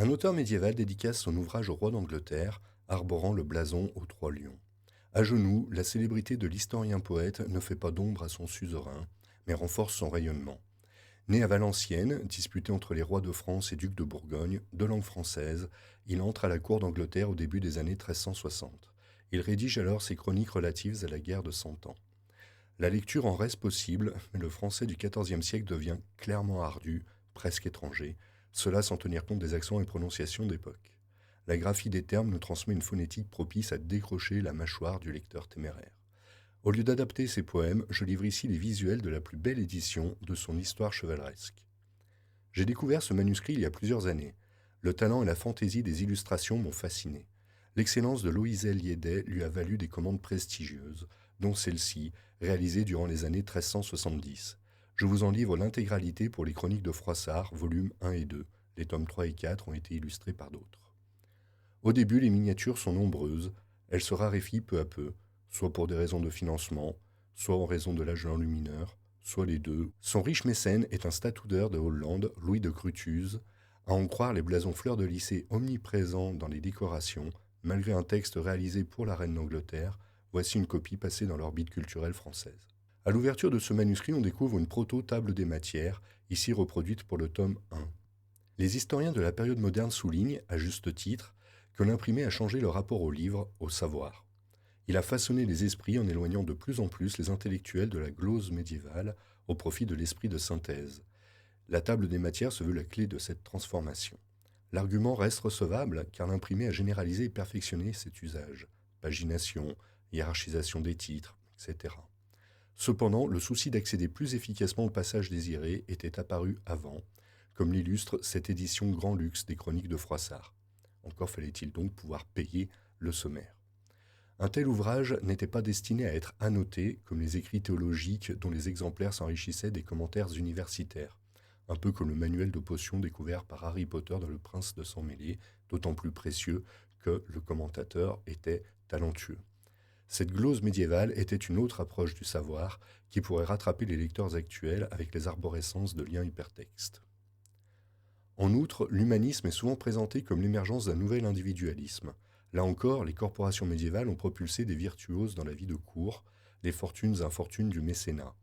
Un auteur médiéval dédicace son ouvrage au roi d'Angleterre, arborant le blason aux trois lions. À genoux, la célébrité de l'historien-poète ne fait pas d'ombre à son suzerain, mais renforce son rayonnement. Né à Valenciennes, disputé entre les rois de France et ducs de Bourgogne, de langue française, il entre à la cour d'Angleterre au début des années 1360. Il rédige alors ses chroniques relatives à la guerre de Cent Ans. La lecture en reste possible, mais le français du XIVe siècle devient clairement ardu, presque étranger, cela sans tenir compte des accents et prononciations d'époque. La graphie des termes nous transmet une phonétique propice à décrocher la mâchoire du lecteur téméraire. Au lieu d'adapter ses poèmes, je livre ici les visuels de la plus belle édition de son histoire chevaleresque. J'ai découvert ce manuscrit il y a plusieurs années. Le talent et la fantaisie des illustrations m'ont fasciné. L'excellence de Loisel Liédet lui a valu des commandes prestigieuses, dont celle-ci, réalisée durant les années 1370. Je vous en livre l'intégralité pour les Chroniques de Froissart, volumes 1 et 2. Les tomes 3 et 4 ont été illustrés par d'autres. Au début, les miniatures sont nombreuses, elles se raréfient peu à peu, soit pour des raisons de financement, soit en raison de l'âge enlumineur, soit les deux. Son riche mécène est un statuaire de Hollande, Louis de Crutuse, à en croire les blasons fleurs de lycée omniprésents dans les décorations, malgré un texte réalisé pour la reine d'Angleterre, voici une copie passée dans l'orbite culturelle française. À l'ouverture de ce manuscrit, on découvre une proto-table des matières, ici reproduite pour le tome 1. Les historiens de la période moderne soulignent, à juste titre, que l'imprimé a changé le rapport au livre, au savoir. Il a façonné les esprits en éloignant de plus en plus les intellectuels de la glose médiévale au profit de l'esprit de synthèse. La table des matières se veut la clé de cette transformation. L'argument reste recevable car l'imprimé a généralisé et perfectionné cet usage. Pagination, hiérarchisation des titres, etc. Cependant, le souci d'accéder plus efficacement au passage désiré était apparu avant, comme l'illustre cette édition grand luxe des Chroniques de Froissart. Encore fallait-il donc pouvoir payer le sommaire. Un tel ouvrage n'était pas destiné à être annoté comme les écrits théologiques dont les exemplaires s'enrichissaient des commentaires universitaires, un peu comme le manuel de potions découvert par Harry Potter dans Le Prince de Sang-Mêlé, d'autant plus précieux que le commentateur était talentueux. Cette glose médiévale était une autre approche du savoir qui pourrait rattraper les lecteurs actuels avec les arborescences de liens hypertextes. En outre, l'humanisme est souvent présenté comme l'émergence d'un nouvel individualisme. Là encore, les corporations médiévales ont propulsé des virtuoses dans la vie de cour, les fortunes infortunes du mécénat.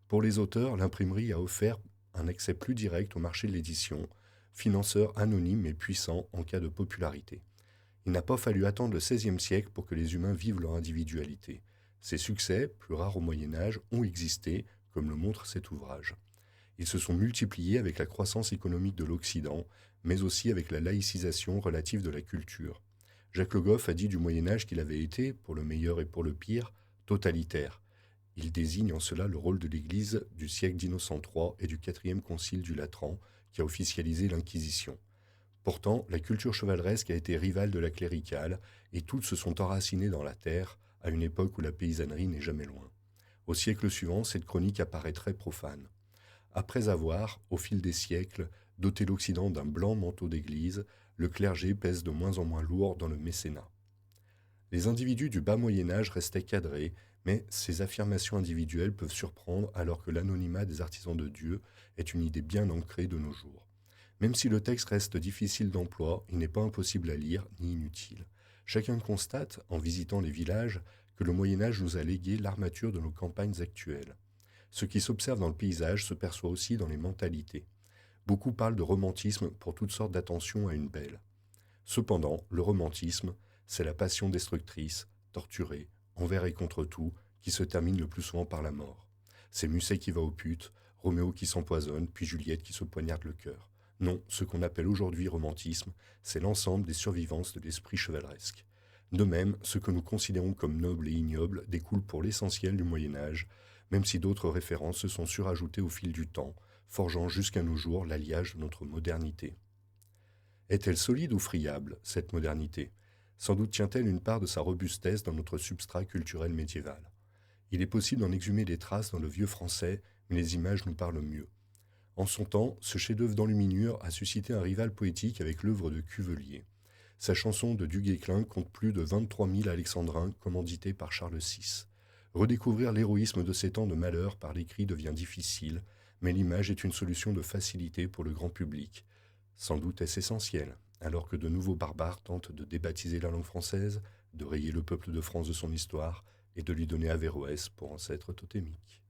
Pour les auteurs, l'imprimerie a offert un accès plus direct au marché de l'édition, financeur anonyme et puissant en cas de popularité. Il n'a pas fallu attendre le XVIe siècle pour que les humains vivent leur individualité. Ces succès, plus rares au Moyen Âge, ont existé, comme le montre cet ouvrage. Ils se sont multipliés avec la croissance économique de l'Occident, mais aussi avec la laïcisation relative de la culture. Jacques Le Goff a dit du Moyen Âge qu'il avait été, pour le meilleur et pour le pire, totalitaire. Il désigne en cela le rôle de l'Église du siècle d'Innocent III et du quatrième concile du Latran, qui a officialisé l'Inquisition. Pourtant, la culture chevaleresque a été rivale de la cléricale, et toutes se sont enracinées dans la terre, à une époque où la paysannerie n'est jamais loin. Au siècle suivant, cette chronique apparaît très profane. Après avoir, au fil des siècles, doté l'Occident d'un blanc manteau d'église, le clergé pèse de moins en moins lourd dans le mécénat. Les individus du bas Moyen Âge restaient cadrés, mais ces affirmations individuelles peuvent surprendre alors que l'anonymat des artisans de Dieu est une idée bien ancrée de nos jours. Même si le texte reste difficile d'emploi, il n'est pas impossible à lire ni inutile. Chacun constate, en visitant les villages, que le Moyen Âge nous a légué l'armature de nos campagnes actuelles. Ce qui s'observe dans le paysage se perçoit aussi dans les mentalités. Beaucoup parlent de romantisme pour toutes sortes d'attentions à une belle. Cependant, le romantisme, c'est la passion destructrice, torturée, envers et contre tout, qui se termine le plus souvent par la mort. C'est Musset qui va aux putes, Roméo qui s'empoisonne, puis Juliette qui se poignarde le cœur. Non, ce qu'on appelle aujourd'hui romantisme, c'est l'ensemble des survivances de l'esprit chevaleresque. De même, ce que nous considérons comme noble et ignoble découle pour l'essentiel du Moyen Âge, même si d'autres références se sont surajoutées au fil du temps, forgeant jusqu'à nos jours l'alliage de notre modernité. Est-elle solide ou friable, cette modernité? Sans doute tient-elle une part de sa robustesse dans notre substrat culturel médiéval. Il est possible d'en exhumer des traces dans le vieux français, mais les images nous parlent mieux. En son temps, ce chef-d'œuvre d'enluminure a suscité un rival poétique avec l'œuvre de Cuvelier. Sa chanson de Duguesclin compte plus de 23 000 alexandrins commandités par Charles VI. Redécouvrir l'héroïsme de ces temps de malheur par l'écrit devient difficile, mais l'image est une solution de facilité pour le grand public. Sans doute est-ce essentiel. alors que de nouveaux barbares tentent de débaptiser la langue française, de rayer le peuple de France de son histoire et de lui donner Averroès pour ancêtre totémique.